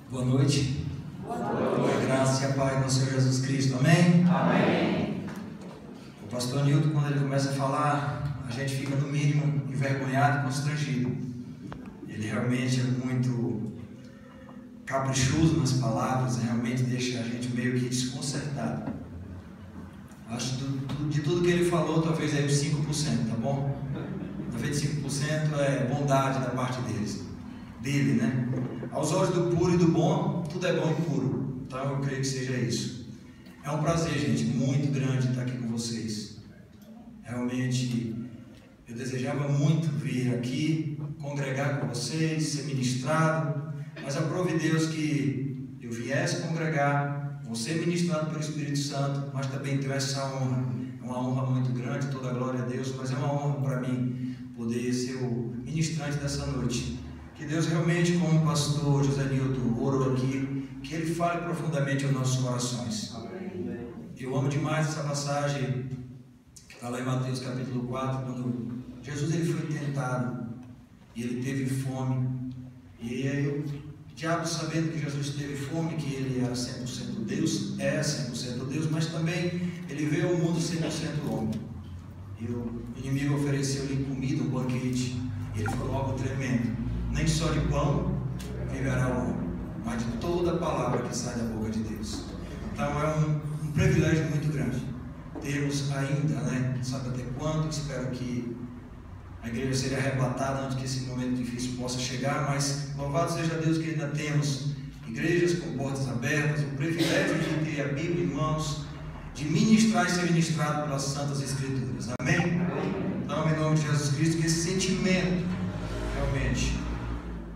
Boa noite. Boa noite. A graça e a paz do Senhor Jesus Cristo. Amém? Amém. O pastor Nilton, quando ele começa a falar, a gente fica no mínimo envergonhado e constrangido. Ele realmente é muito caprichoso nas palavras, realmente deixa a gente meio que desconcertado. Acho que de tudo que ele falou, talvez aí os 5%, tá bom? 95% é bondade da parte dele, né? Aos olhos do puro e do bom, tudo é bom e puro. Então eu creio que seja isso. É um prazer, gente, muito grande estar aqui com vocês. Realmente, eu desejava muito vir aqui, congregar com vocês, ser ministrado, mas aprove Deus que eu viesse congregar, vou ser ministrado pelo Espírito Santo, mas também tenho essa honra. É uma honra muito grande, toda a glória a Deus, mas é uma honra para mim poder ser o ministrante dessa noite. Que Deus realmente, como o pastor José Nilton orou aqui, que Ele fale profundamente aos nossos corações. Amém. Eu amo demais essa passagem que está lá em Mateus capítulo 4, quando Jesus ele foi tentado e ele teve fome. E aí o diabo, sabendo que Jesus teve fome, que ele era 100% Deus, é 100% Deus, mas também ele veio ao mundo 100% homem. E o inimigo ofereceu-lhe comida, um banquete. E ele falou algo tremendo: nem só de pão viverá o homem, mas de toda a palavra que sai da boca de Deus. Então é um privilégio muito grande termos ainda, né? Sabe até quando? Espero que a igreja seja arrebatada antes que esse momento difícil possa chegar, mas louvado seja Deus que ainda temos igrejas com portas abertas, o privilégio de ter a Bíblia em mãos, de ministrar e ser ministrado pelas Santas Escrituras. Amém? Então, em nome de Jesus Cristo, que esse sentimento realmente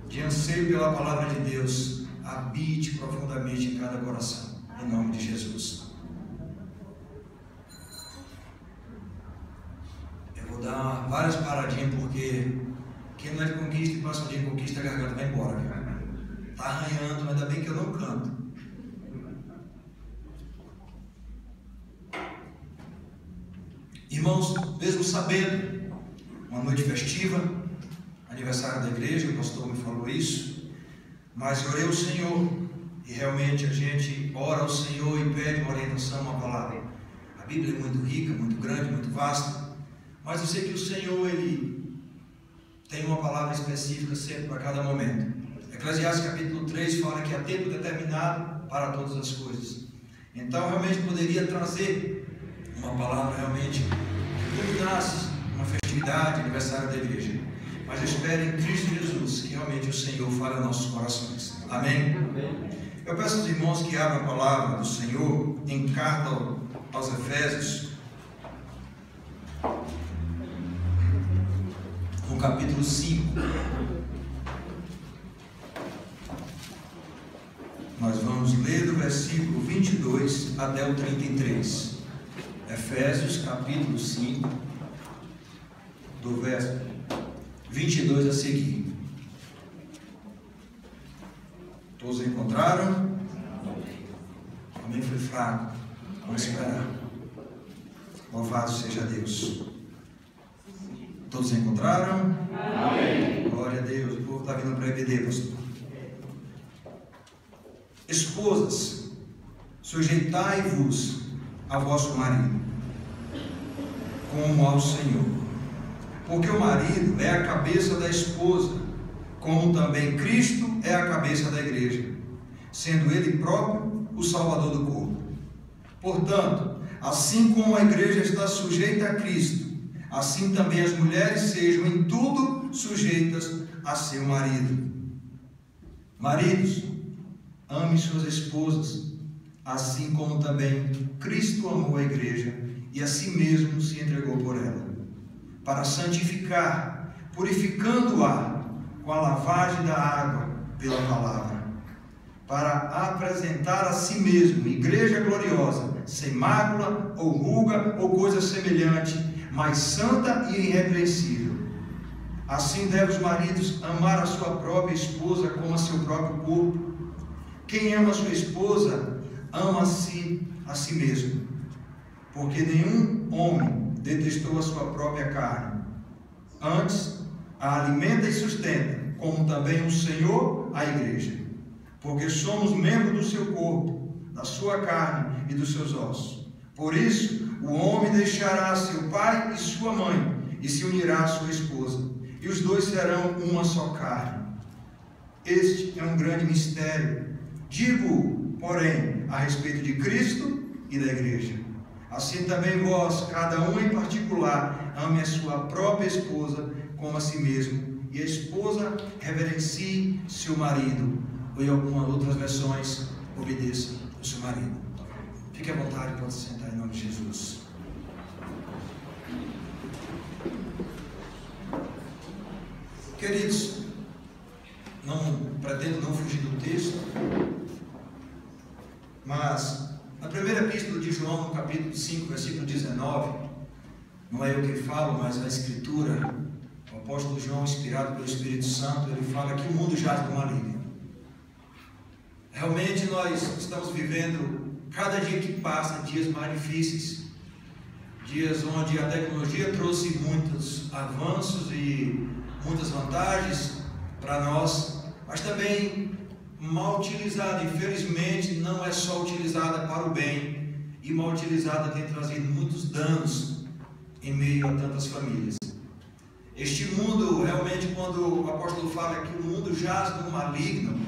de anseio pela palavra de Deus habite profundamente em cada coração, em nome de Jesus. Eu vou dar várias paradinhas, porque quem não é de conquista e passa o dia em conquista, a garganta vai embora. Está arranhando, mas ainda bem que eu não canto. Irmãos, mesmo sabendo, uma noite festiva, aniversário da igreja, o pastor me falou isso, mas orei ao Senhor, e realmente a gente ora ao Senhor e pede uma orientação, uma palavra. A Bíblia é muito rica, muito grande, muito vasta, mas eu sei que o Senhor, Ele tem uma palavra específica sempre para cada momento. Eclesiastes capítulo 3 fala que há tempo determinado para todas as coisas. Então realmente poderia trazer uma palavra realmente que culminasse uma festividade, aniversário da igreja. Mas eu espero em Cristo Jesus que realmente o Senhor fale aos nossos corações. Amém? Amém. Eu peço aos irmãos que abram a palavra do Senhor em carta aos Efésios, no capítulo 5. Nós vamos ler do versículo 22 até o 33. Efésios capítulo 5, do verso 22 a seguir. Todos encontraram? Amém, foi fraco. Vamos esperar. Louvado seja Deus. Todos encontraram? Amém. Glória a Deus. O povo está vindo para EBD, pastor. Esposas, sujeitai-vos a vosso marido, como ao Senhor. Porque o marido é a cabeça da esposa, como também Cristo é a cabeça da igreja, sendo Ele próprio o Salvador do corpo. Portanto, assim como a igreja está sujeita a Cristo, assim também as mulheres sejam em tudo sujeitas a seu marido. Maridos, amem suas esposas, assim como também Cristo amou a igreja e a si mesmo se entregou por ela, para santificar, purificando-a com a lavagem da água pela palavra, para apresentar a si mesmo igreja gloriosa, sem mácula ou ruga ou coisa semelhante, mas santa e irrepreensível. Assim devem os maridos amar a sua própria esposa como a seu próprio corpo. Quem ama a sua esposa, ama-se a si mesmo, porque nenhum homem detestou a sua própria carne, antes a alimenta e sustenta, como também o Senhor a igreja, porque somos membros do seu corpo, da sua carne e dos seus ossos. Por isso, o homem deixará seu pai e sua mãe, e se unirá à sua esposa, e os dois serão uma só carne. Este é um grande mistério. Digo, porém, a respeito de Cristo e da igreja. Assim também vós, cada um em particular, ame a sua própria esposa como a si mesmo, e a esposa reverencie seu marido, ou em algumas outras versões, obedeça o seu marido. Fique à vontade, pode se sentar em nome de Jesus. Queridos, pretendo não fugir do texto, mas na primeira epístola de João, no capítulo 5, versículo 19, não é eu que falo, mas a Escritura, o apóstolo João, inspirado pelo Espírito Santo, ele fala que o mundo jaz do maligno. Realmente nós estamos vivendo, cada dia que passa, dias mais difíceis, dias onde a tecnologia trouxe muitos avanços e muitas vantagens para nós, mas também mal utilizada, infelizmente, não é só utilizada para o bem, e mal utilizada tem trazido muitos danos em meio a tantas famílias. Este mundo, realmente, quando o apóstolo fala que o mundo jaz do maligno,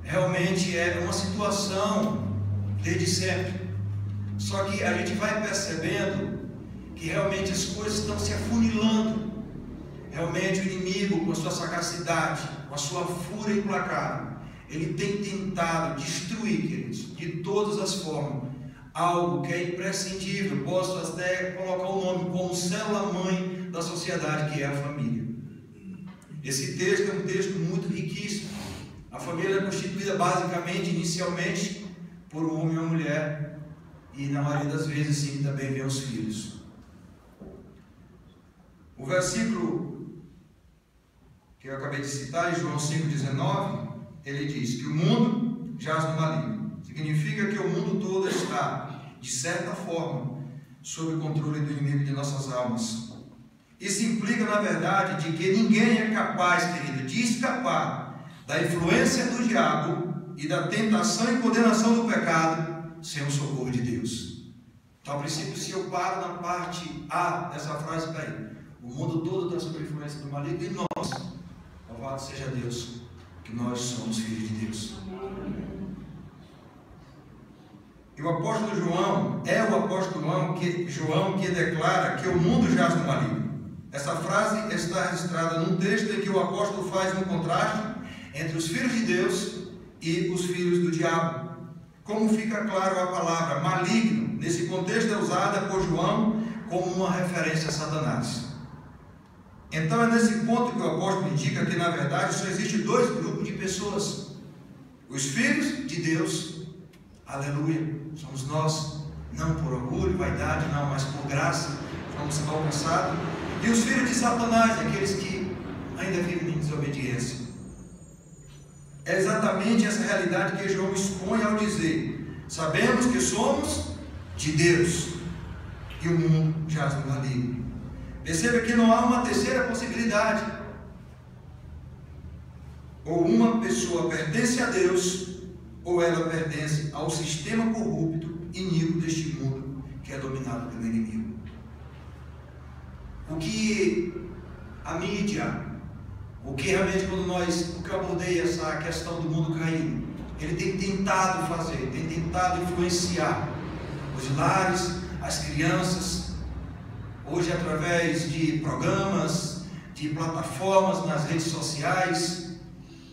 realmente é uma situação desde sempre. Só que a gente vai percebendo que realmente as coisas estão se afunilando. Realmente o inimigo, com a sua sagacidade, com a sua fúria implacável, ele tem tentado destruir, queridos, de todas as formas, algo que é imprescindível. Posso até colocar o nome como célula-mãe da sociedade, que é a família. Esse texto é um texto muito riquíssimo. A família é constituída basicamente, inicialmente, por um homem e uma mulher, e na maioria das vezes, sim, também vem os filhos. O versículo que eu acabei de citar, em João 5,19, ele diz que o mundo jaz no maligno. Significa que o mundo todo está, de certa forma, sob o controle do inimigo de nossas almas. Isso implica, na verdade, de que ninguém é capaz, querido, de escapar da influência do diabo e da tentação e condenação do pecado sem o socorro de Deus. Então, a princípio, se eu paro na parte A dessa frase, para aí, o mundo todo está sob a influência do maligno, e nós, louvado seja Deus, que nós somos filhos de Deus. E o apóstolo João é o apóstolo João que declara que o mundo jaz no maligno. Essa frase está registrada num texto em que o apóstolo faz um contraste entre os filhos de Deus e os filhos do diabo. Como fica claro, a palavra maligno, nesse contexto, é usada por João como uma referência a Satanás. Então é nesse ponto que o apóstolo indica que, na verdade, só existe dois grupos de pessoas: os filhos de Deus, aleluia, somos nós, não por orgulho, vaidade, não, mas por graça, fomos alcançados, e os filhos de Satanás, aqueles que ainda vivem em desobediência. É exatamente essa realidade que João expõe ao dizer: sabemos que somos de Deus, e o mundo jaz no maligno. Perceba que não há uma terceira possibilidade. Ou uma pessoa pertence a Deus, ou ela pertence ao sistema corrupto, iníquo deste mundo, que é dominado pelo inimigo. O que a mídia, o que realmente o que eu abordei essa questão do mundo caído, ele tem tentado fazer, tem tentado influenciar os lares, as crianças, hoje através de programas, de plataformas nas redes sociais,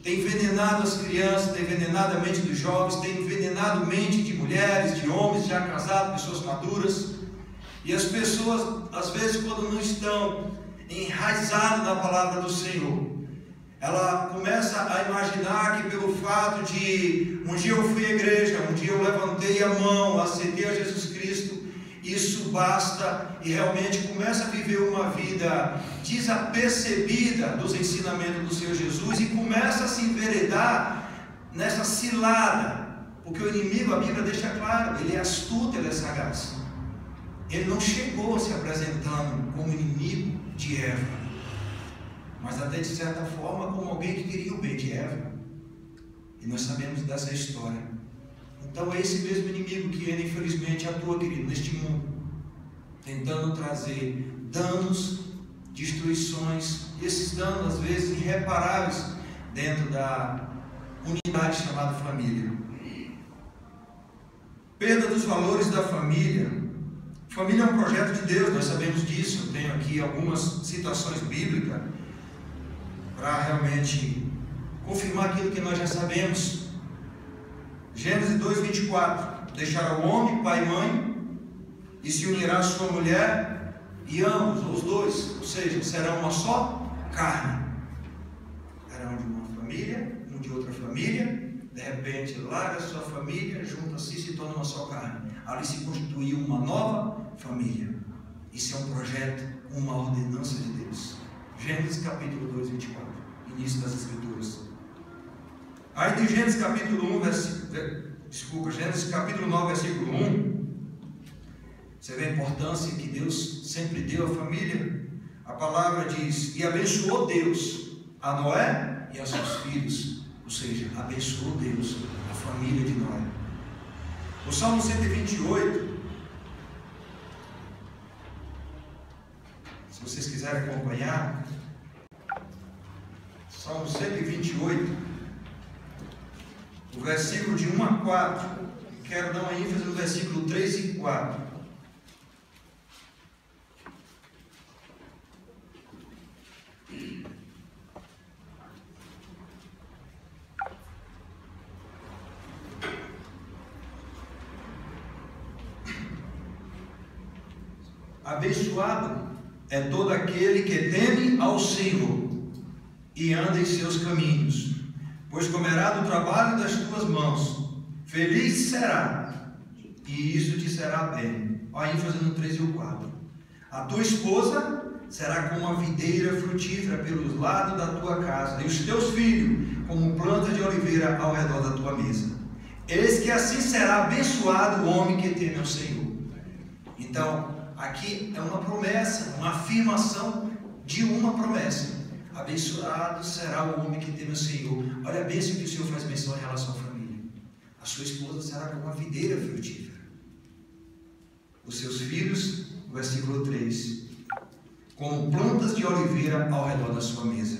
tem envenenado as crianças, tem envenenado a mente dos jovens, tem envenenado a mente de mulheres, de homens já casados, pessoas maduras. E as pessoas, às vezes, quando não estão enraizadas na palavra do Senhor, ela começa a imaginar que pelo fato de um dia eu fui à igreja, um dia eu levantei a mão, aceitei a Jesus Cristo, isso basta, e realmente começa a viver uma vida desapercebida dos ensinamentos do Senhor Jesus e começa a se enveredar nessa cilada, porque o inimigo, a Bíblia deixa claro, ele é astuto, ele é sagaz. Ele não chegou se apresentando como inimigo de Eva, mas até de certa forma como alguém que queria o bem de Eva. E nós sabemos dessa história. Então é esse mesmo inimigo que ainda infelizmente atua, querido, neste mundo, tentando trazer danos, destruições, e esses danos às vezes irreparáveis dentro da unidade chamada família. Perda dos valores da família. Família é um projeto de Deus, nós sabemos disso. Eu tenho aqui algumas citações bíblicas para realmente confirmar aquilo que nós já sabemos. Gênesis 2:24: deixará o homem, pai e mãe, e se unirá a sua mulher, e ambos, ou os dois, ou seja, serão uma só carne. Era um de uma família, um de outra família. De repente, larga a sua família, junta-se e se torna uma só carne. Ali se constituiu uma nova família. Isso é um projeto, uma ordenança de Deus. Gênesis capítulo 2:24, início das Escrituras. Aí de Gênesis capítulo 1, Gênesis capítulo 9, versículo 1, você vê a importância que Deus sempre deu à família. A palavra diz: e abençoou Deus a Noé e a seus filhos. Ou seja, abençoou Deus a família de Noé. O Salmo 128, se vocês quiserem acompanhar, Salmo 128, o versículo de 1 a 4, quero dar uma ênfase no versículo 3 e 4. Abençoado é todo aquele que teme ao Senhor e anda em seus caminhos, pois comerá do trabalho das tuas mãos. Feliz será, e isso te será bem. Olha a ênfase no 3 e o 4. A tua esposa será como uma videira frutífera pelos lados da tua casa, e os teus filhos como plantas de oliveira ao redor da tua mesa. Eis que assim será abençoado o homem que teme ao Senhor. Então, aqui é uma promessa, uma afirmação de uma promessa. Abençoado será o homem que teme o Senhor. Olha a bênção que o Senhor faz menção em relação à família. A sua esposa será como uma videira frutífera. Os seus filhos, versículo 3, como plantas de oliveira ao redor da sua mesa.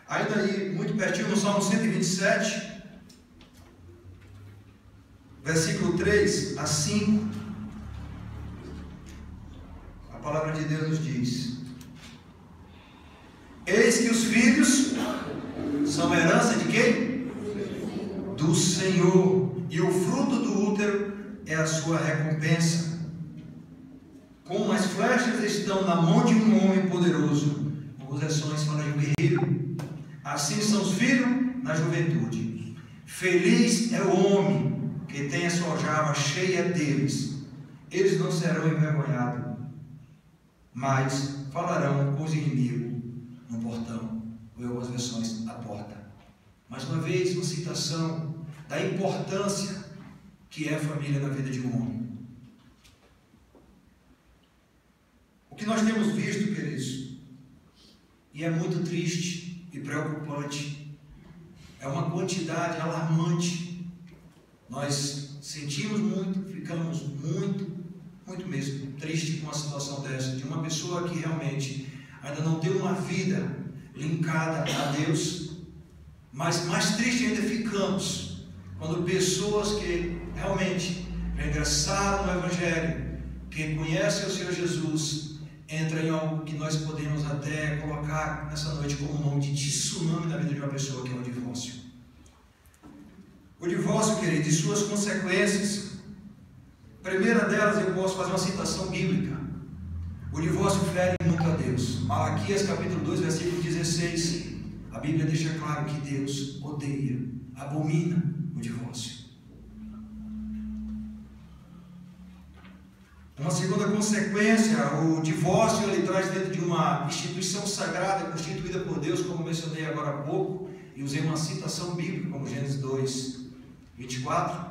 Ainda aí, muito pertinho, no Salmo 127, versículo 3 a 5, a palavra de Deus nos diz: eis que os filhos são herança de quem? Do Senhor, e o fruto do útero é a sua recompensa. Como as flechas estão na mão de um homem poderoso, algumas versões falam de um guerreiro, assim são os filhos na juventude. Feliz é o homem que tem a sua aljava cheia deles. Eles não serão envergonhados, mas falarão com os inimigos no portão, ou em algumas versões, a porta. Mais uma vez, uma citação da importância que é a família na vida de um homem. O que nós temos visto, queridos, e é muito triste e preocupante, é uma quantidade alarmante. Nós sentimos muito, ficamos muito mesmo triste com a situação dessa, de uma pessoa que realmente ainda não tem uma vida linkada a Deus. Mas mais triste ainda ficamos quando pessoas que realmente regressaram no Evangelho, que conhecem o Senhor Jesus, entram em algo que nós podemos até colocar nessa noite como nome de tsunami na vida de uma pessoa, que é o divórcio. O divórcio, querido, e suas consequências. A primeira delas, eu posso fazer uma citação bíblica. O divórcio fere muito a Deus. Malaquias capítulo 2, versículo 16. A Bíblia deixa claro que Deus odeia, abomina o divórcio. Uma segunda consequência, o divórcio ele traz dentro de uma instituição sagrada constituída por Deus, como mencionei agora há pouco, e usei uma citação bíblica, como Gênesis 2, 24.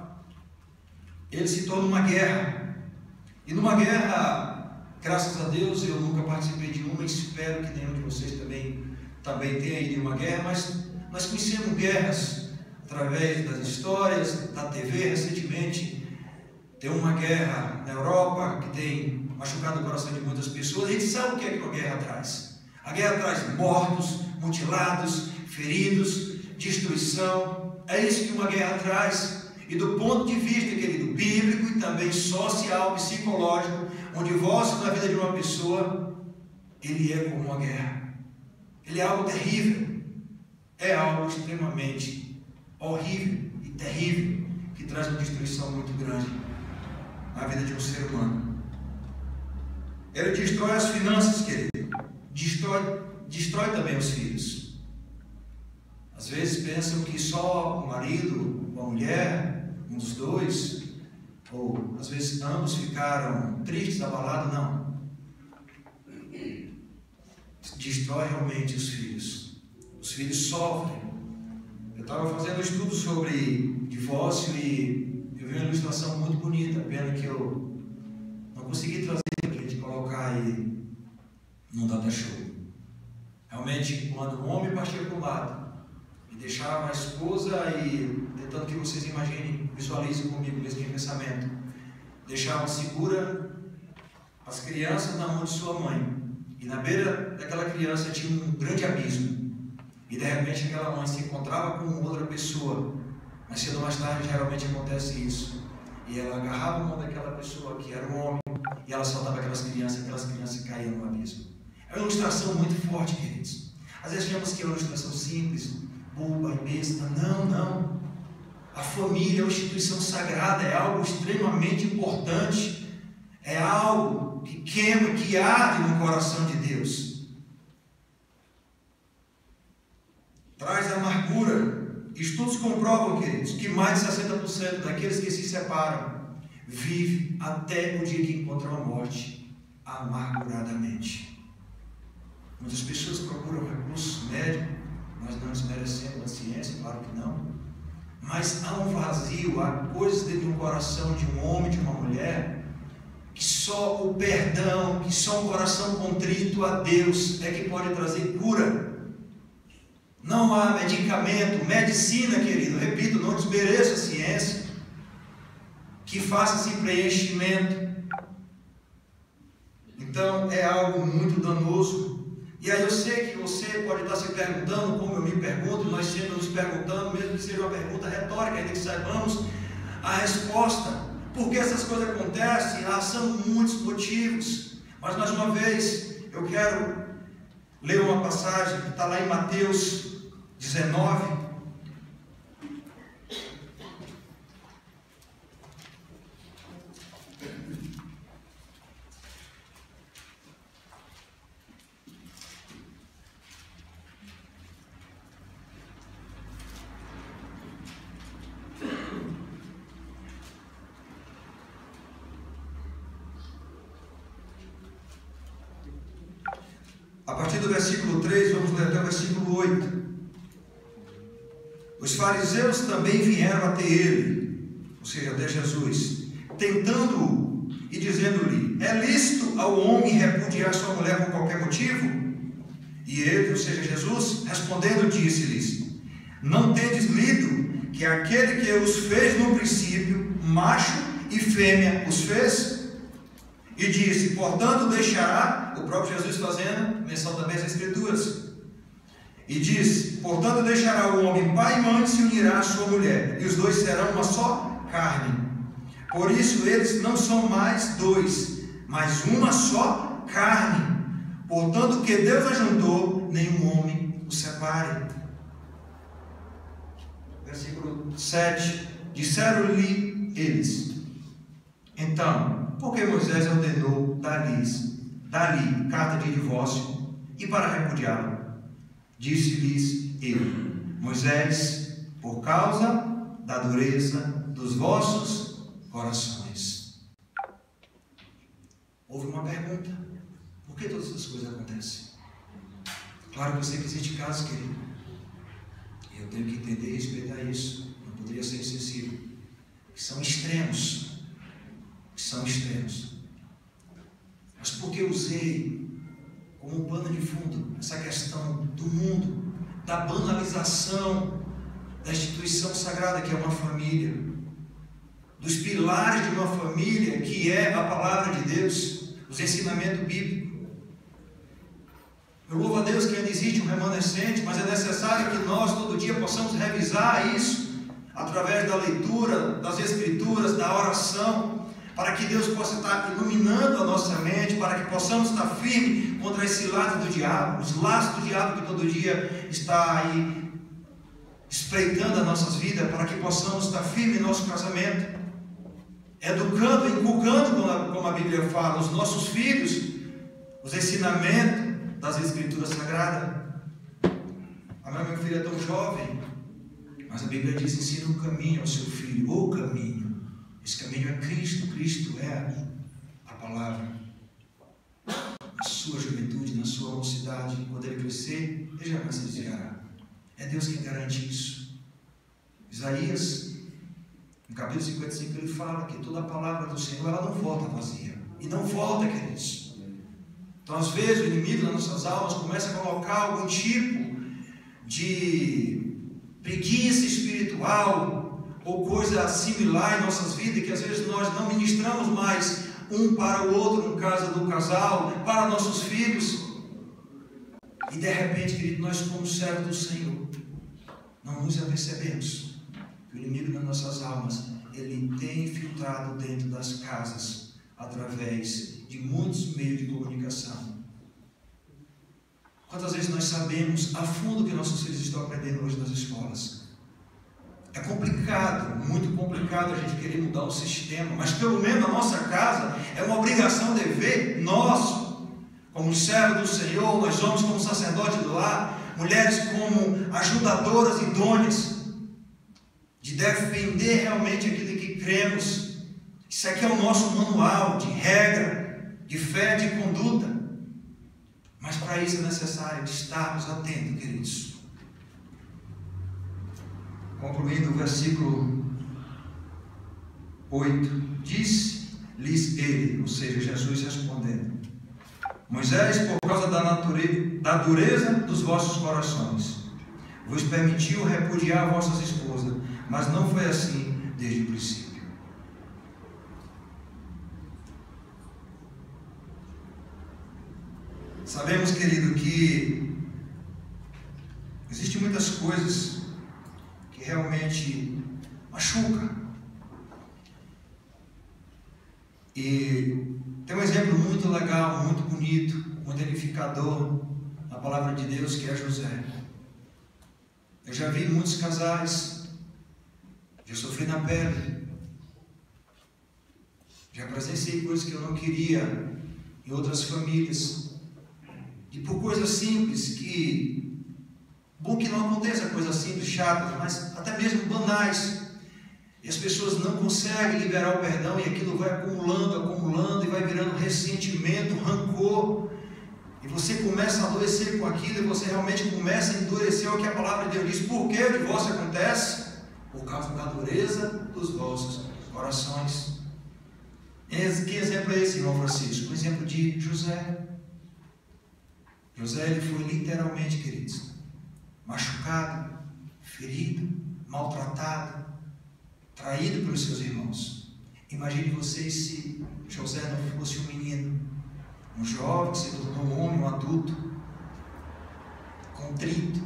Ele se torna uma guerra. E numa guerra, graças a Deus, eu nunca participei de uma, espero que nenhum de vocês também tenha ido em uma guerra, mas nós conhecemos guerras através das histórias, da TV, recentemente, tem uma guerra na Europa que tem machucado o coração de muitas pessoas. A gente sabe o que é que a guerra traz. A guerra traz mortos, mutilados, feridos, destruição. É isso que uma guerra traz. E do ponto de vista, querido, bíblico e também social, psicológico, um divórcio na vida de uma pessoa, ele é como uma guerra. Ele é algo terrível. É algo extremamente horrível e terrível, que traz uma destruição muito grande na vida de um ser humano. Ele destrói as finanças, querido. Destrói também os filhos. Às vezes pensam que só o marido ou a mulher, um dos dois, ou às vezes ambos ficaram tristes, abalados. Não. Destrói realmente os filhos. Os filhos sofrem. Eu estava fazendo um estudo sobre divórcio e eu vi uma ilustração muito bonita, pena que eu não consegui trazer para a gente colocar aí num data show. Realmente, quando um homem partia para um lado e deixava a esposa, e tentando que vocês imaginem, visualizem comigo mesmo em pensamento, deixava segura as crianças na mão de sua mãe, e na beira daquela criança tinha um grande abismo, e de repente aquela mãe se encontrava com outra pessoa, mas cedo ou mais tarde geralmente acontece isso, e ela agarrava a mão daquela pessoa que era um homem, e ela soltava aquelas crianças caíam no abismo. É uma ilustração muito forte, queridos. Às vezes achamos que é uma ilustração simples, boba e besta. Não. A família é uma instituição sagrada, é algo extremamente importante, é algo que queima, que arde no coração de Deus. Traz amargura. Estudos comprovam, queridos, que mais de 60% daqueles que se separam vive até o dia que encontram a morte amarguradamente. Muitas pessoas procuram recursos médicos, nós não desmerecemos a ciência, claro que não, mas há um vazio, há coisas dentro de um coração de um homem, de uma mulher, que só o perdão, que só um coração contrito a Deus é que pode trazer cura. Não há medicamento, medicina, querido, repito, não desmereço a ciência, que faça esse preenchimento. Então é algo muito danoso. E aí eu sei que você pode estar se perguntando, como eu me pergunto, nós sempre nos perguntando, mesmo que seja uma pergunta retórica, ainda que saibamos a resposta. Por que essas coisas acontecem? São muitos motivos. Mas mais uma vez, eu quero ler uma passagem que está lá em Mateus 19. A partir do versículo 3, vamos ler até o versículo 8. Os fariseus também vieram até ele, ou seja, até Jesus, tentando-o e dizendo-lhe: é lícito ao homem repudiar sua mulher por qualquer motivo? E ele, ou seja, Jesus, respondendo, disse-lhes: não tendes lido que aquele que os fez no princípio, macho e fêmea os fez? E disse: portanto deixará, o próprio Jesus fazendo menção também às Escrituras, e disse: portanto deixará o homem pai e mãe, se unirá à sua mulher, e os dois serão uma só carne. Por isso eles não são mais dois, mas uma só carne. Portanto o que Deus ajuntou, nenhum homem o separe. Versículo 7. Disseram-lhe eles: então, por que Moisés ordenou dar-lhe carta de divórcio e para repudiá-lo? Disse-lhes ele: Moisés, por causa da dureza dos vossos corações. Houve uma pergunta: por que todas essas coisas acontecem? Claro que eu sei que existe casos, querido, e eu tenho que entender e respeitar isso, não poderia ser insensível, que são extremos. Mas porque eu usei como pano de fundo essa questão do mundo, da banalização da instituição sagrada que é uma família, dos pilares de uma família que é a palavra de Deus, os ensinamentos bíblicos. Eu louvo a Deus que ainda existe um remanescente, mas é necessário que nós todo dia possamos revisar isso através da leitura das Escrituras, da oração, para que Deus possa estar iluminando a nossa mente, para que possamos estar firmes contra esse lado do diabo, os laços do diabo que todo dia está aí espreitando as nossas vidas, para que possamos estar firmes em nosso casamento, educando, inculcando, como a Bíblia fala, os nossos filhos, os ensinamentos das Escrituras Sagradas. Meu filho é tão jovem, mas a Bíblia diz: ensina o caminho ao seu filho, o caminho. Esse caminho é Cristo, Cristo é a palavra. Na sua juventude, na sua mocidade, quando ele crescer, ele jamais se desviará. É Deus quem garante isso. Isaías, no capítulo 55, ele fala que toda a palavra do Senhor, ela não volta vazia. E não volta, queridos. Então, às vezes, o inimigo nas nossas almas começa a colocar algum tipo de preguiça espiritual ou coisa similar em nossas vidas, que às vezes nós não ministramos mais um para o outro, no caso do casal, para nossos filhos. E de repente, querido, nós como servos do Senhor, não nos apercebemos que o inimigo das nossas almas, ele tem infiltrado dentro das casas, através de muitos meios de comunicação. Quantas vezes nós sabemos a fundo que nossos filhos estão aprendendo hoje nas escolas? É complicado, muito complicado a gente querer mudar o sistema, mas pelo menos na nossa casa é uma obrigação, dever nosso, como servo do Senhor, nós homens como sacerdote do lar, mulheres como ajudadoras idôneas, de defender realmente aquilo em que cremos. Isso aqui é o nosso manual de regra, de fé, de conduta. Mas para isso é necessário estarmos atentos, queridos. Concluindo o versículo 8, disse-lhes ele, ou seja, Jesus respondendo: Moisés, por causa da dureza dos vossos corações, vos permitiu repudiar vossas esposas, mas não foi assim desde o princípio. Sabemos, querido, que existem muitas coisas que realmente machucam. E tem um exemplo muito legal, muito bonito, muito edificador na palavra de Deus, que é José. Eu já vi muitos casais, já sofri na pele, já presenciei coisas que eu não queria em outras famílias. E por coisas simples, bom que não aconteça coisas simples, chatas, mas até mesmo banais, e as pessoas não conseguem liberar o perdão, e aquilo vai acumulando, e vai virando ressentimento, rancor, e você começa a adoecer com aquilo, e você realmente começa a endurecer o que a palavra de Deus diz. Por que o divórcio acontece? Por causa da dureza dos vossos corações. Que exemplo é esse, irmão Francisco? O exemplo de José. José, ele foi literalmente, queridos, machucado, ferido, maltratado, traído pelos seus irmãos. Imagine vocês se José não fosse um menino, um jovem que se tornou um homem, um adulto, contrito,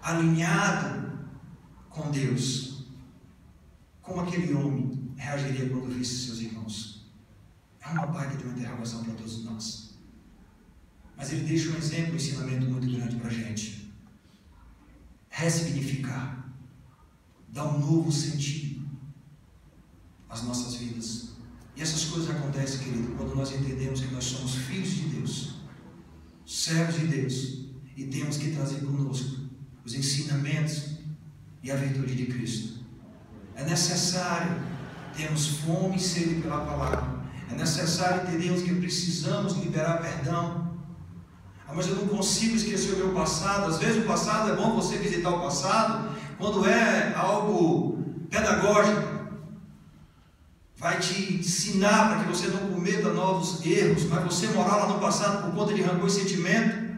alinhado com Deus. Como aquele homem reagiria quando visse seus irmãos? É uma baita de uma interrogação para todos nós. Mas ele deixa um exemplo, um ensinamento muito grande para a gente. Ressignificar, dar um novo sentido às nossas vidas. E essas coisas acontecem, querido, quando nós entendemos que nós somos filhos de Deus, servos de Deus, e temos que trazer conosco os ensinamentos e a virtude de Cristo. É necessário termos fome e sede pela palavra. É necessário entendermos que precisamos liberar perdão. Mas eu não consigo esquecer o meu passado. Às vezes o passado, é bom você visitar o passado quando é algo pedagógico, vai te ensinar para que você não cometa novos erros. Mas você morar lá no passado por conta de rancor e sentimento,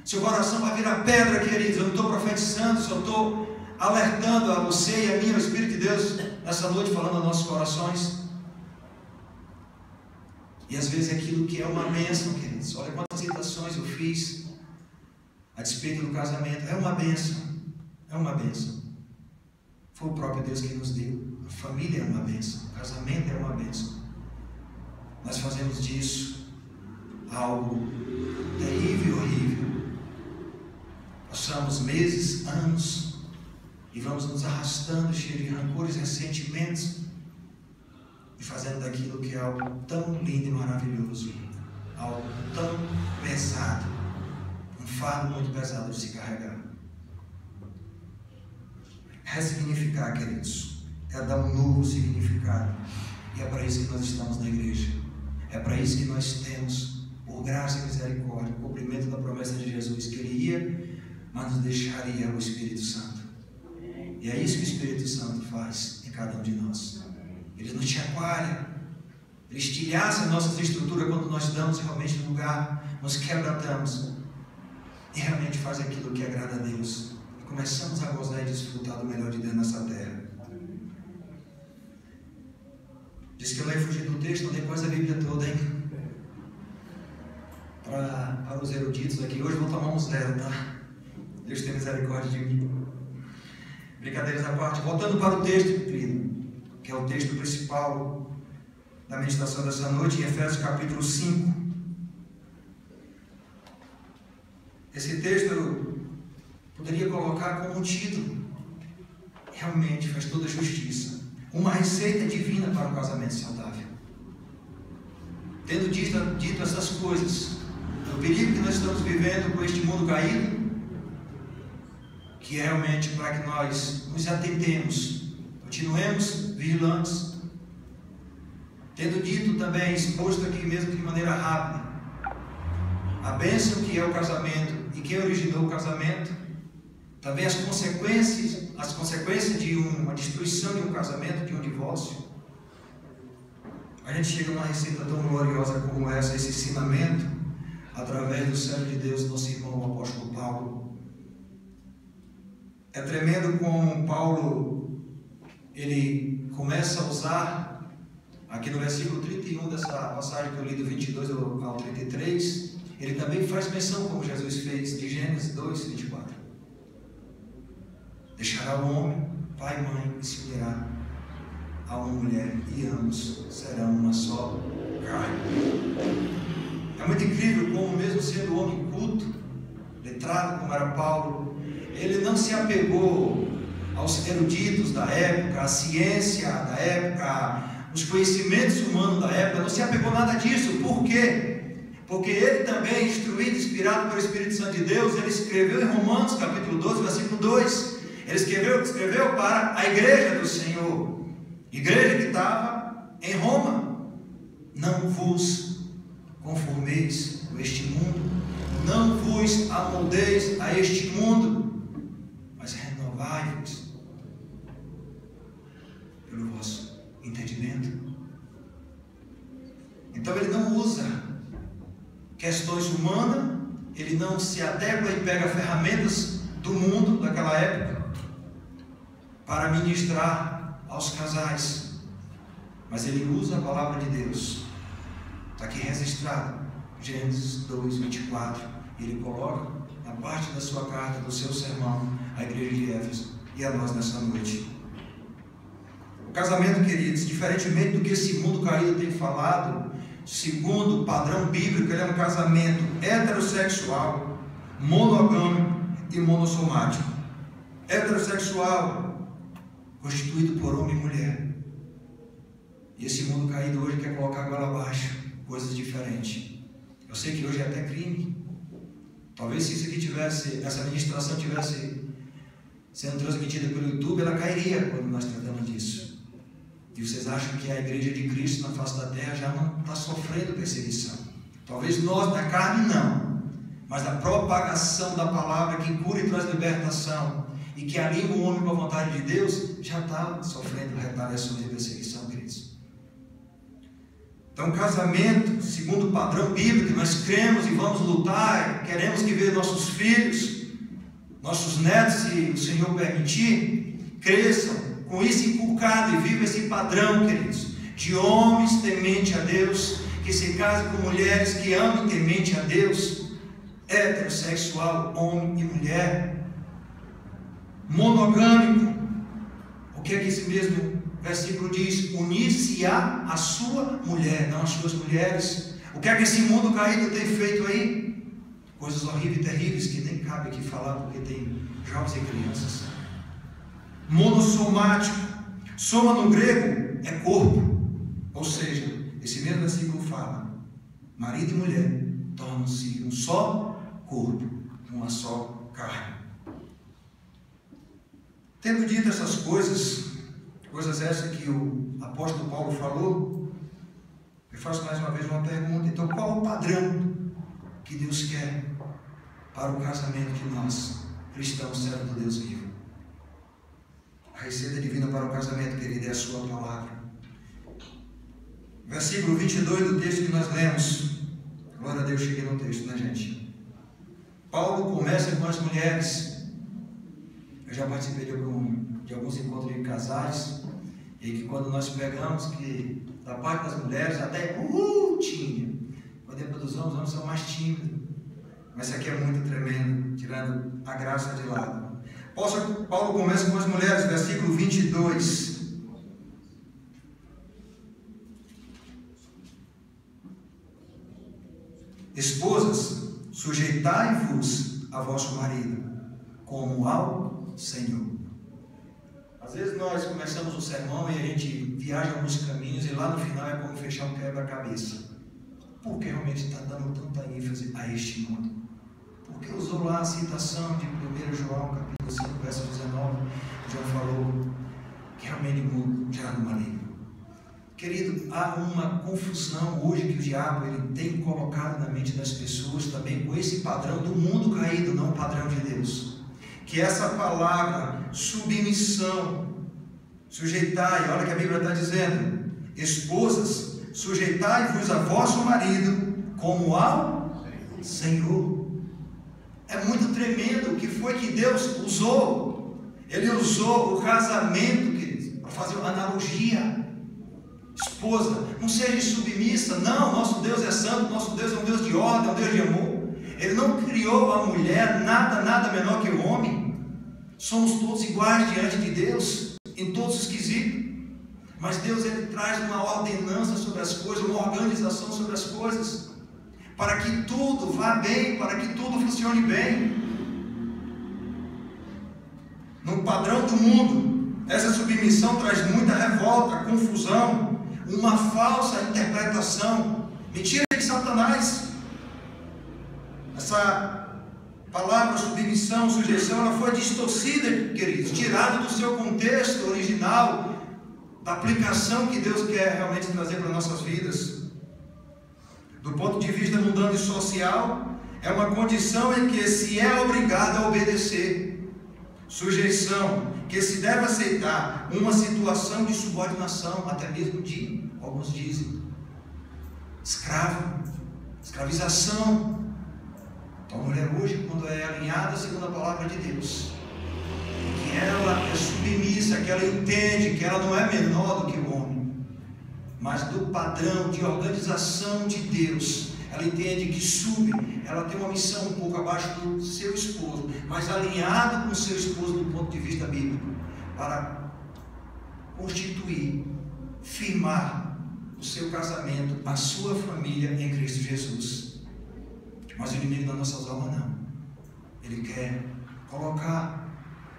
seu coração vai virar pedra, queridos. Eu não estou profetizando, só estou alertando a você e a mim, o Espírito de Deus, nessa noite, falando aos nossos corações. E às vezes aquilo que é uma bênção, queridos. Olha quantas citações eu fiz a despeito do casamento. É uma bênção. É uma bênção. Foi o próprio Deus que nos deu. A família é uma bênção. O casamento é uma bênção. Nós fazemos disso algo terrível e horrível. Passamos meses, anos, e vamos nos arrastando, cheio de rancores e ressentimentos, e fazendo daquilo que é algo tão lindo e maravilhoso, algo tão pesado, um fardo muito pesado de se carregar. Ressignificar, queridos, é dar um novo significado, e é para isso que nós estamos na igreja, é para isso que nós temos, por graça e misericórdia, o cumprimento da promessa de Jesus, que Ele ia, mas nos deixaria o Espírito Santo. E é isso que o Espírito Santo faz em cada um de nós. Ele nos chacoalha, Ele estilhaça nossas estruturas quando nós damos realmente lugar, nos quebrantamos e realmente faz aquilo que agrada a Deus. E começamos a gozar e desfrutar do melhor de Deus nessa terra. Diz que eu não ia fugir do texto, não depois a Bíblia toda, hein? Para os eruditos aqui, hoje vou tomar um zero, tá? Deus tem misericórdia de mim. Brincadeiras à parte, voltando para o texto, querido, que é o texto principal da meditação dessa noite, em Efésios capítulo 5. Esse texto eu poderia colocar como título, realmente faz toda a justiça, uma receita divina para um casamento saudável. Tendo dito essas coisas, o perigo que nós estamos vivendo com este mundo caído, que é realmente para que nós nos atentemos, continuemos vigilantes. Tendo dito também, exposto aqui mesmo de maneira rápida, a bênção que é o casamento e quem originou o casamento, também as consequências de uma destruição de um casamento, de um divórcio. A gente chega numa receita tão gloriosa como essa, esse ensinamento, através do servo de Deus, nosso irmão o apóstolo Paulo. É tremendo como Paulo, ele começa a usar, aqui no versículo 31 dessa passagem que eu li do 22 ao 33, ele também faz menção, como Jesus fez, de Gênesis 2, 24. Deixará o homem, pai e mãe, e se unirá a uma mulher, e ambos serão uma só carne. É muito incrível como, mesmo sendo homem culto, letrado como era Paulo, ele não se apegou aos eruditos da época, à ciência da época, os conhecimentos humanos da época, não se apegou a nada disso. Por quê? Porque ele também, instruído, inspirado pelo Espírito Santo de Deus, ele escreveu em Romanos capítulo 12, versículo 2, ele escreveu para a igreja do Senhor, igreja que estava em Roma: não vos conformeis com este mundo, não vos amoldeis a este mundo, mas renovai-vos pelo vosso entendimento. Então ele não usa questões humanas, ele não se adequa e pega ferramentas do mundo daquela época para ministrar aos casais, mas ele usa a palavra de Deus. Está aqui registrado, Gênesis 2, 24, e ele coloca na parte da sua carta, do seu sermão, à igreja de Éfeso e a nós nessa noite. O casamento, queridos, diferentemente do que esse mundo caído tem falado, segundo o padrão bíblico, ele é um casamento heterossexual, monogâmico e monossomático. Heterossexual, constituído por homem e mulher. E esse mundo caído hoje quer colocar a goela abaixo, coisas diferentes. Eu sei que hoje é até crime. Talvez se isso aqui essa ministração tivesse sendo transmitida pelo YouTube, ela cairia quando nós tratamos disso. E vocês acham que a igreja de Cristo na face da terra já não está sofrendo perseguição? Talvez nós, da carne, não. Mas a propagação da palavra que cura e traz libertação e que alinha o homem com a vontade de Deus, já está sofrendo retaliações e perseguição, queridos. Então, casamento, segundo o padrão bíblico, nós cremos e vamos lutar, queremos que vejam nossos filhos nossos netos, se o Senhor permitir, cresçam com isso inculcado e vivam esse padrão, queridos, de homens temente a Deus, que se casem com mulheres que amam temente a Deus, heterossexual, homem e mulher, monogâmico. O que é que esse mesmo versículo diz? Unir-se-á a sua mulher, não as suas mulheres. O que é que esse mundo caído tem feito aí? Coisas horríveis e terríveis que nem cabe aqui falar, porque tem jovens e crianças. Monossomático. Soma no grego é corpo. Ou seja, esse mesmo versículo fala: marido e mulher tornam-se um só corpo, uma só carne. Tendo dito essas coisas essas que o apóstolo Paulo falou, eu faço mais uma vez uma pergunta. Então, qual o padrão que Deus quer para o casamento de nós, cristãos, servos do Deus vivo? A receita divina para o casamento, querido, é a sua palavra. Versículo 22 do texto que nós lemos. Glória a Deus, cheguei no texto, né, gente? Paulo começa com as mulheres. Eu já participei de alguns encontros de casais, e que quando nós pegamos, que da parte das mulheres até tinha. Quando é dos homens, os homens são mais tímidos. Mas isso aqui é muito tremendo, tirando a graça de lado. Paulo começa com as mulheres, versículo 22. Esposas, sujeitai-vos a vosso marido, como ao Senhor. Às vezes nós começamos o sermão e a gente viaja alguns caminhos e lá no final é como fechar um quebra-cabeça. Por que realmente está dando tanta ênfase a este mundo? Porque usou lá a citação de 1 João, capítulo 5, verso 19, João falou que realmente o mundo já no maligno. Querido, há uma confusão hoje que o diabo ele tem colocado na mente das pessoas também com esse padrão do mundo caído, não o padrão de Deus. Que essa palavra submissão, sujeitai, olha que a Bíblia está dizendo: esposas, sujeitai-vos a vosso marido como ao Senhor. É muito tremendo o que foi que Deus usou. Ele usou o casamento, queridos, para fazer uma analogia. Esposa, não seja submissa. Não, nosso Deus é santo, nosso Deus é um Deus de ordem, é um Deus de amor. Ele não criou a mulher nada menor que o homem. Somos todos iguais diante de Deus, em todos os quesitos. Mas Deus ele traz uma ordenança sobre as coisas, uma organização sobre as coisas, para que tudo vá bem, para que tudo funcione bem. No padrão do mundo, essa submissão traz muita revolta, confusão, uma falsa interpretação, mentira de Satanás. Essa palavra submissão, sujeição, ela foi distorcida, queridos, tirada do seu contexto original, da aplicação que Deus quer realmente trazer para nossas vidas. Do ponto de vista mundano e social, é uma condição em que se é obrigado a obedecer. Sujeição, que se deve aceitar uma situação de subordinação, até mesmo de, alguns dizem, escravização. Então a mulher hoje, quando é alinhada segundo a palavra de Deus, que ela é submissa, que ela entende que ela não é menor do que o homem, mas do padrão de organização de Deus, ela entende que ela tem uma missão um pouco abaixo do seu esposo, mas alinhado com o seu esposo do ponto de vista bíblico, para constituir, firmar o seu casamento, a sua família em Cristo Jesus. Mas o inimigo das nossas almas não. Ele quer colocar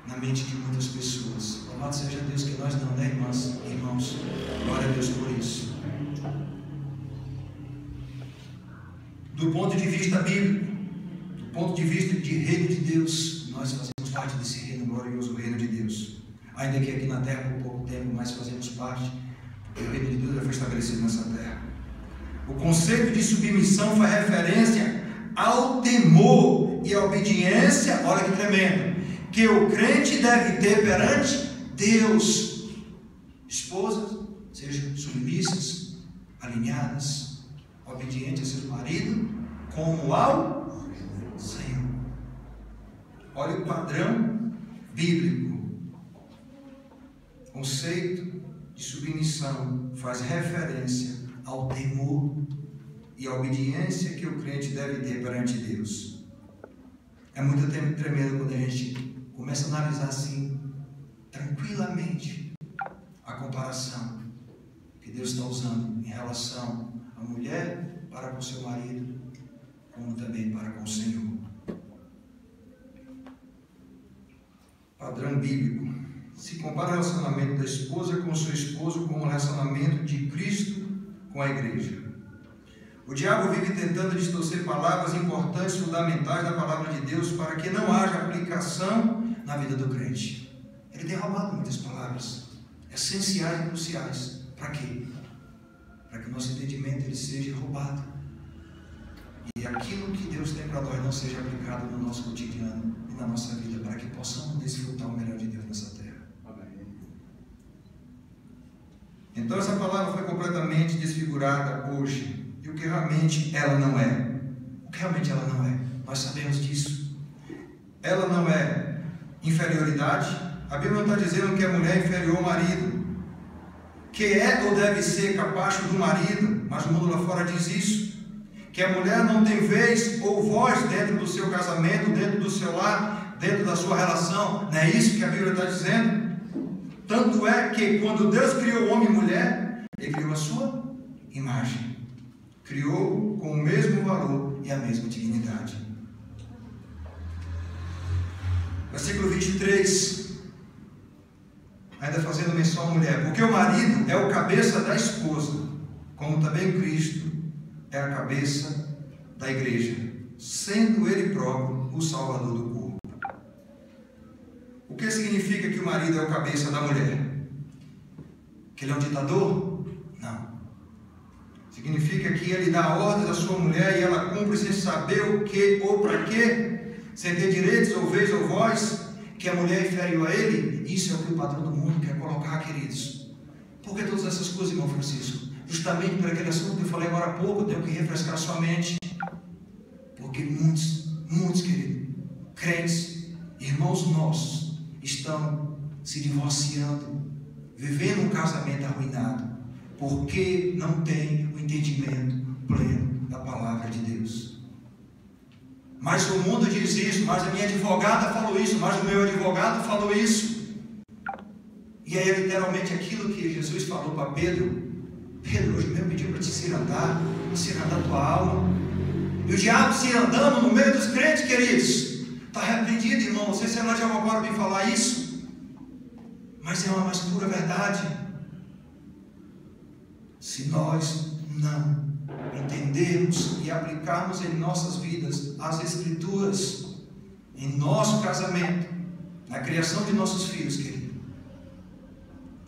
na mente de muitas pessoas. Louvado seja Deus que nós não, né, irmãs e irmãos? Glória a Deus por isso. Do ponto de vista bíblico, do ponto de vista de reino de Deus, nós fazemos parte desse reino glorioso, o reino de Deus. Ainda que aqui na terra por pouco tempo, mas fazemos parte, porque o reino de Deus já foi estabelecido nessa terra. O conceito de submissão faz referência ao temor e à obediência, olha que tremendo, que o crente deve ter perante Deus. Esposas, sejam submissas, alinhadas, obedientes a seu marido, como ao Senhor. Olha o padrão bíblico. O conceito de submissão faz referência ao temor e à obediência que o crente deve ter perante Deus. É muito tremendo quando a gente começa a analisar assim, tranquilamente, a comparação que Deus está usando em relação à mulher para com seu marido, como também para com o Senhor. Padrão bíblico. Se compara o relacionamento da esposa com o seu esposo com o relacionamento de Cristo com a igreja. O diabo vive tentando distorcer palavras importantes, fundamentais da palavra de Deus para que não haja aplicação na vida do crente. Ele tem roubado muitas palavras essenciais e cruciais. Para quê? Para que o nosso entendimento ele seja roubado. E aquilo que Deus tem para nós não seja aplicado no nosso cotidiano e na nossa vida, para que possamos desfrutar o melhor de Deus nessa terra. Então essa palavra foi completamente desfigurada hoje. E o que realmente ela não é? O que realmente ela não é? Nós sabemos disso. Ela não é inferioridade. A Bíblia não está dizendo que a mulher é inferior ao marido, que é ou deve ser capacho do marido, mas o mundo lá fora diz isso. Que a mulher não tem vez ou voz dentro do seu casamento, dentro do seu lar, dentro da sua relação. Não é isso que a Bíblia está dizendo? Tanto é que quando Deus criou o homem e mulher, Ele criou a sua imagem. Criou com o mesmo valor e a mesma dignidade. Versículo 23. Ainda fazendo menção à mulher. Porque o marido é o cabeça da esposa, como também Cristo é a cabeça da igreja, sendo Ele próprio o Salvador do corpo. O que significa que o marido é o cabeça da mulher? Que ele é um ditador? Não. Significa que ele dá ordens à sua mulher e ela cumpre sem saber o que ou para quê, sem ter direitos ou vez ou voz, que a mulher é inferior a ele. Isso é o que o padrão do mundo quer colocar, queridos. Por que todas essas coisas, irmão Francisco? Justamente por aquele assunto que eu falei agora há pouco, tenho que refrescar sua mente. Porque muitos, queridos, crentes, irmãos nossos, estão se divorciando, vivendo um casamento arruinado, porque não tem o entendimento pleno da palavra de Deus. Mas o mundo diz isso, mas a minha advogada falou isso, mas o meu advogado falou isso. E é literalmente aquilo que Jesus falou para Pedro. Pedro, hoje mesmo pediu para te cirandar a tua alma. E o diabo se andando no meio dos crentes, queridos. Está arrependido, irmão. Não sei se ela já ouviu agora me falar isso, mas é uma mais pura verdade. Se nós não entendermos e aplicarmos em nossas vidas as Escrituras, em nosso casamento, na criação de nossos filhos, querido,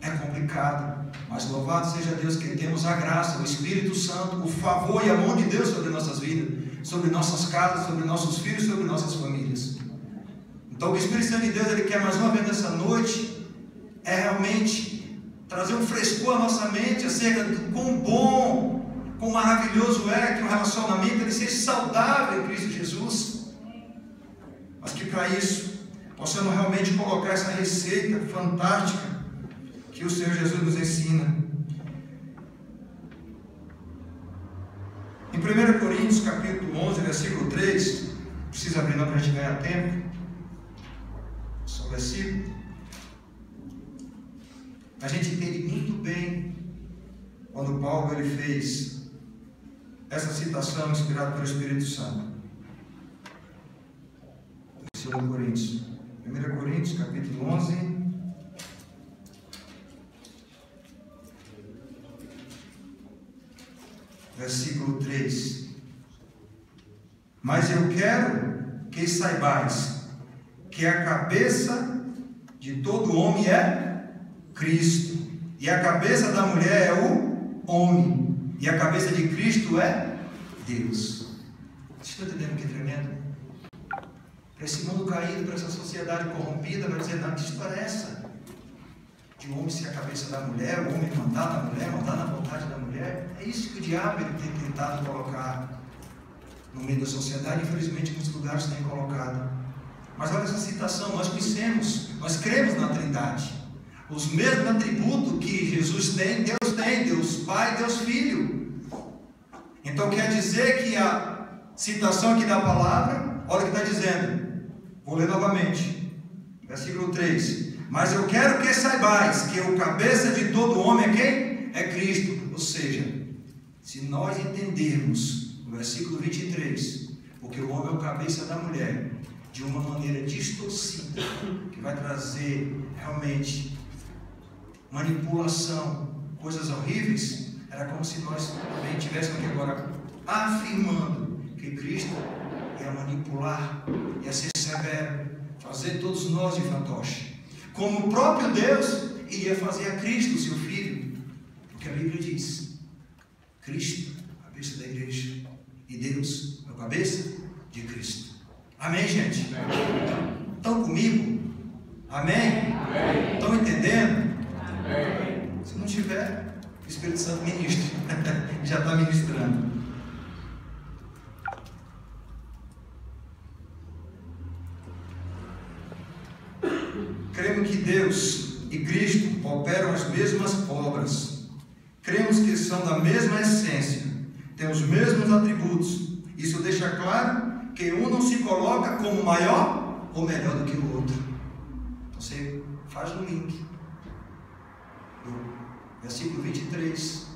é complicado. Mas louvado seja Deus que temos a graça, o Espírito Santo, o favor e a mão de Deus sobre nossas vidas, sobre nossas casas, sobre nossos filhos, sobre nossas famílias. Então o Espírito Santo de Deus, Ele quer mais uma vez nessa noite, é realmente trazer um frescor à nossa mente acerca do quão bom, quão maravilhoso é que o relacionamento ele seja saudável em Cristo Jesus. Mas que para isso, possamos realmente colocar essa receita fantástica que o Senhor Jesus nos ensina. Em 1 Coríntios capítulo 11, versículo 3, não precisa abrir não para a gente ganhar tempo, só o versículo. A gente entende muito bem quando Paulo ele fez essa citação inspirada pelo Espírito Santo. 2 Coríntios, 1 Coríntios capítulo 11, versículo 3. Mas eu quero que saibais que a cabeça de todo homem é Cristo, e a cabeça da mulher é o homem, e a cabeça de Cristo é Deus. Vocês estão entendendo o que é tremendo? Para esse mundo caído, para essa sociedade corrompida, vai dizer, não, que história é essa? De o homem ser a cabeça da mulher, o homem mandar na mulher, mandar na vontade da mulher. É isso que o diabo ele tem tentado colocar no meio da sociedade. Infelizmente, muitos lugares têm colocado. Mas olha essa citação, nós cremos na Trindade. Os mesmos atributos que Jesus tem, Deus Pai, Deus Filho. Então quer dizer que a citação aqui da palavra, olha o que está dizendo. Vou ler novamente. Versículo 3. Mas eu quero que saibais que o cabeça de todo homem é quem? É Cristo. Ou seja, se nós entendermos o versículo 23, porque o homem é o cabeça da mulher, de uma maneira distorcida, que vai trazer realmente manipulação, coisas horríveis, era como se nós também estivéssemos aqui agora afirmando que Cristo ia manipular, ia ser severo, fazer todos nós de fantoche, como o próprio Deus iria fazer a Cristo, seu Filho, porque a Bíblia diz: Cristo, cabeça da igreja, e Deus é o cabeça de Cristo. Amém, gente? Estão comigo? Amém? Estão entendendo? Amém. Se não tiver, o Espírito Santo ministra. Já está ministrando. Cremos que Deus e Cristo operam as mesmas obras. Cremos que são da mesma essência, têm os mesmos atributos. Isso deixa claro que um não se coloca como maior ou melhor do que o outro. Então você faz um link do versículo 23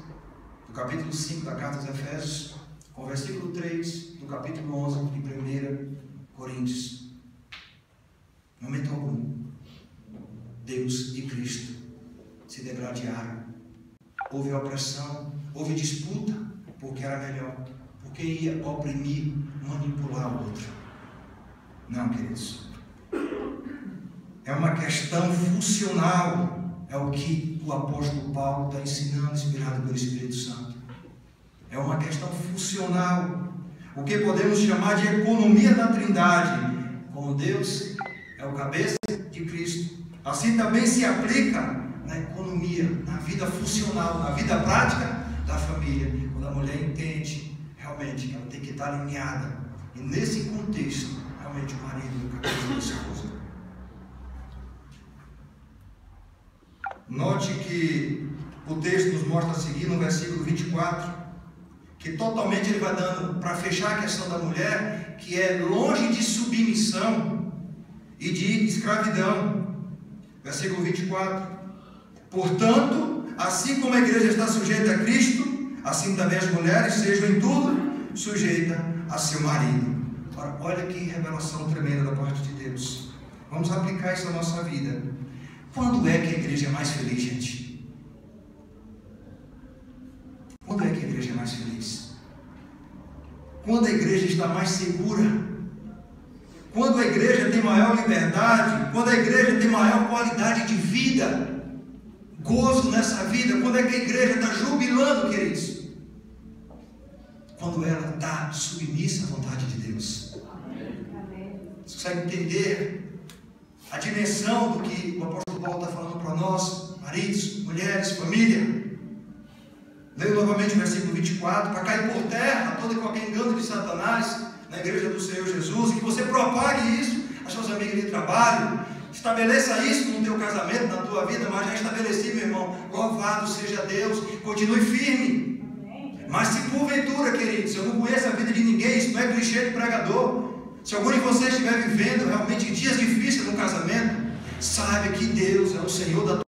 do capítulo 5 da carta aos Efésios com o versículo 3 do capítulo 11 de 1 Coríntios. Momento algum Deus e Cristo se degladiaram. Houve opressão, houve disputa, porque era melhor, porque ia oprimir, manipular o outro. Não, queridos. É uma questão funcional. É o que o apóstolo Paulo está ensinando, inspirado pelo Espírito Santo. É uma questão funcional. O que podemos chamar de economia da Trindade. Como Deus é o cabeça de Cristo, assim também se aplica na economia, na vida funcional, na vida prática da família. Quando a mulher entende realmente que ela tem que estar alinhada, e nesse contexto, realmente o marido é o cabeça da esposa. Note que o texto nos mostra a seguir no versículo 24, que totalmente ele vai dando, para fechar a questão da mulher, que é longe de submissão e de escravidão. Versículo 24. Portanto, assim como a igreja está sujeita a Cristo, assim também as mulheres sejam em tudo sujeitas a seu marido. Ora, olha que revelação tremenda da parte de Deus. Vamos aplicar isso na nossa vida. Quando é que a igreja é mais feliz, gente? Quando é que a igreja é mais feliz? Quando a igreja está mais segura? Quando a igreja tem maior liberdade? Quando a igreja tem maior qualidade de vida? Gozo nessa vida? Quando é que a igreja está jubilando, queridos? Quando ela está submissa à vontade de Deus. Você consegue entender a dimensão do que o apóstolo Paulo está falando para nós, maridos, mulheres, família? Leio novamente o versículo 24, para cair por terra todo e qualquer engano de Satanás na igreja do Senhor Jesus, que você propague isso às suas amigas de trabalho, estabeleça isso no teu casamento, na tua vida. Mas já estabeleci, meu irmão, louvado seja Deus, continue firme. Mas se porventura, queridos, eu não conheço a vida de ninguém, isso não é clichê de pregador, se algum de vocês estiver vivendo realmente dias difíceis no casamento, saiba que Deus é o Senhor da tua